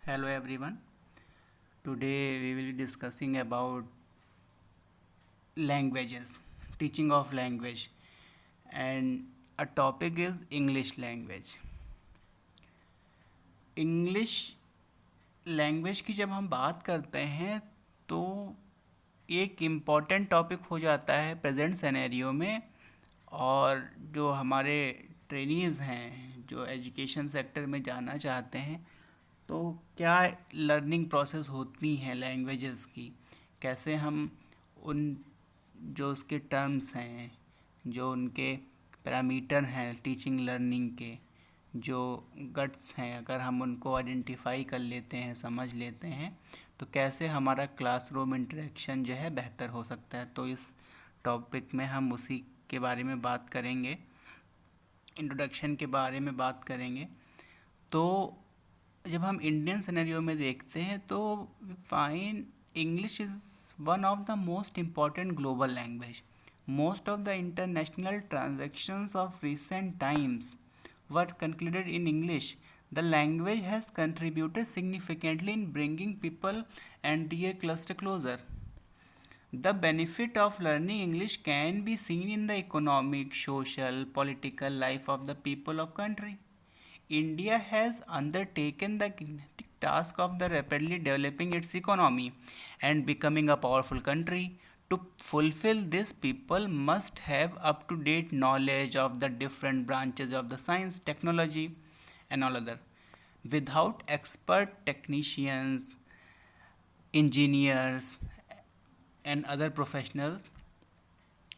Hello everyone. Today we will be discussing about languages, teaching of language, and a topic is English language. English language की जब हम बात करते हैं तो एक इम्पॉर्टेंट टॉपिक हो जाता है प्रेजेंट सिनेरियो में। और जो हमारे ट्रेनीज़ हैं जो एजुकेशन सेक्टर में जाना चाहते हैं, तो क्या लर्निंग प्रोसेस होती हैं लैंग्वेजेस की, कैसे हम उन जो उसके टर्म्स हैं, जो उनके पैरामीटर हैं टीचिंग लर्निंग के, जो गट्स हैं, अगर हम उनको आइडेंटिफाई कर लेते हैं, समझ लेते हैं, तो कैसे हमारा क्लासरूम इंटरेक्शन जो है बेहतर हो सकता है। तो इस टॉपिक में हम उसी के बारे में बात करेंगे, इंट्रोडक्शन के बारे में बात करेंगे। तो जब हम इंडियन सिनेरियो में देखते हैं तो fine English is one of the most important global language. Most of the international transactions of recent times were concluded in English. The language has contributed significantly in bringing people and their cluster closer. The benefit of learning English can be seen in the economic, social, political life of the people of country. India has undertaken the task of the rapidly developing its economy and becoming a powerful country. To fulfill this, people must have up to date knowledge of the different branches of the science, technology, and all other. Without expert technicians, engineers, and other professionals,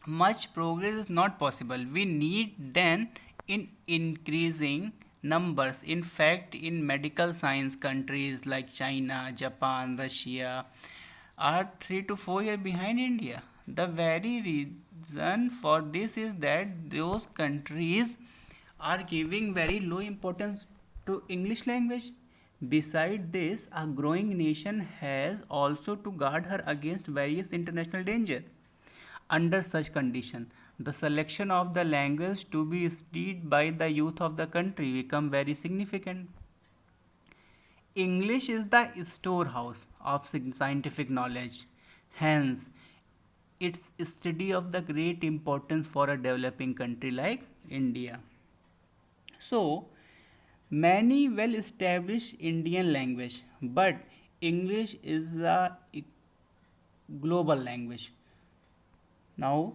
much progress is not possible. We need then in increasing numbers. In fact, in medical science, countries like China, Japan, Russia are 3 to 4 years behind India. The very reason for this is that those countries are giving very low importance to English language. Beside this, a growing nation has also to guard her against various international danger. Under such condition, the selection of the language to be studied by the youth of the country become very significant. English is the storehouse of scientific knowledge. Hence, its study of the great importance for a developing country like India. So, many well established Indian language, but English is a global language. Now,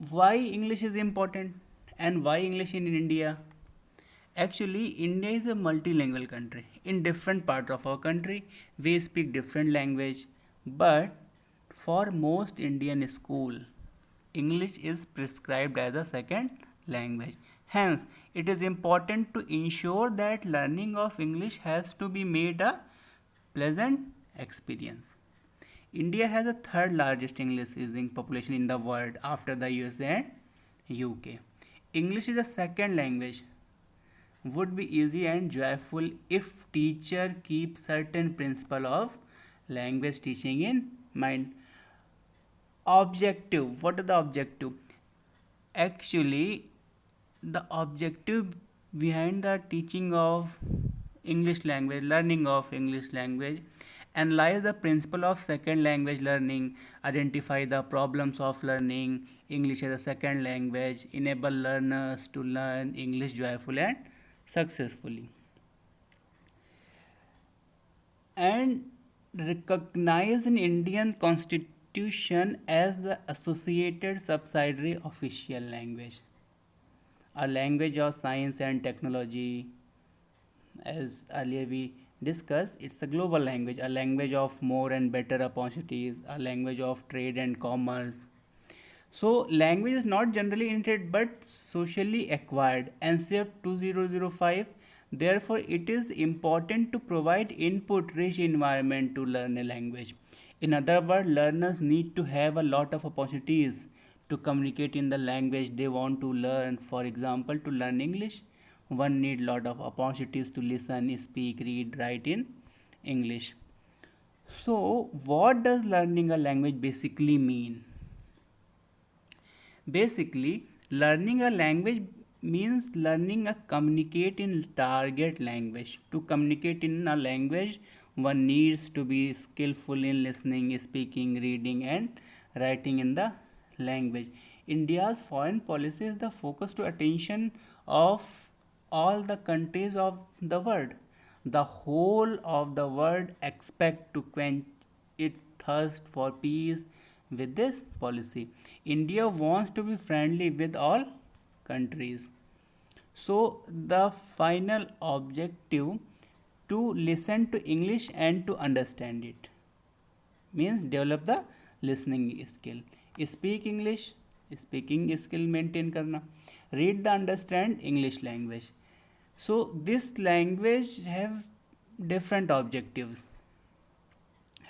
why English is important and why English in India? Actually, India is a multilingual country. In different parts of our country, we speak different language, but for most Indian school, English is prescribed as a second language. Hence, it is important to ensure that learning of English has to be made a pleasant experience. India has the third largest English using population in the world after the USA and UK. English is the second language would be easy and joyful if teacher keep certain principle of language teaching in mind. Objective, what is the objective? Actually, the objective behind the teaching of English language, learning of English language, analyze the principle of second language learning, identify the problems of learning English as a second language, enable learners to learn English joyfully and successfully, and recognized in Indian constitution as the associated subsidiary official language, a language of science and technology. As earlier we discussed, it's a global language, a language of more and better opportunities, a language of trade and commerce. So language is not generally inherited but socially acquired. NCF 2005. Therefore, it is important to provide input-rich environment to learn a language. In other words, learners need to have a lot of opportunities to communicate in the language they want to learn. For example, to learn English, one need lot of opportunities to listen, speak, read, write in English. So, what does learning a language basically mean? Basically, learning a language means learning a communicate in target language. To communicate in a language, one needs to be skillful in listening, speaking, reading, and writing in the language. India's foreign policy is the focus to attention of all the countries of the world. The whole of the world expect to quench its thirst for peace with this policy. India wants to be friendly with all countries. So the final objective to listen to English and to understand it means develop the listening skill. Speak English, speaking skill maintain करना. Read the understand English language. So this language have different objectives.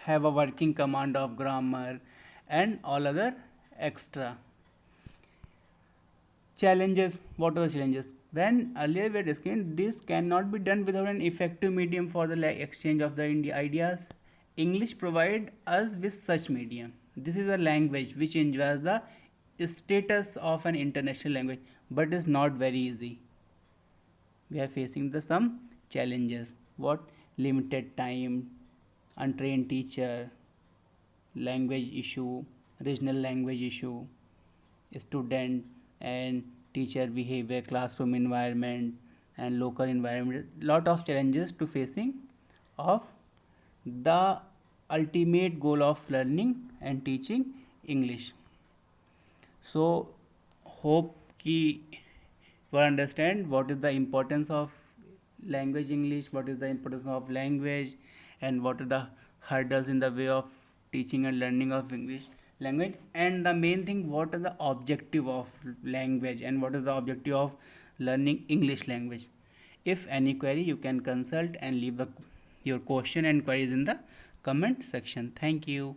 Have a working command of grammar and all other extra. Challenges. What are the challenges? When earlier we were discussing, this cannot be done without an effective medium for the exchange of the ideas. English provide us with such medium. This is a language which enjoys the status of an international language, but is not very easy. We are facing the some challenges. What? Limited time, untrained teacher, language issue, regional language issue, student and teacher behavior, classroom environment, and local environment. Lot of challenges to facing of the ultimate goal of learning and teaching English. So hope ki you understand what is the importance of language English, what is the importance of language, and what are the hurdles in the way of teaching and learning of English language, and the main thing, what is the objective of language and what is the objective of learning English language. If any query, you can consult and leave your question and queries in the comment section. Thank you.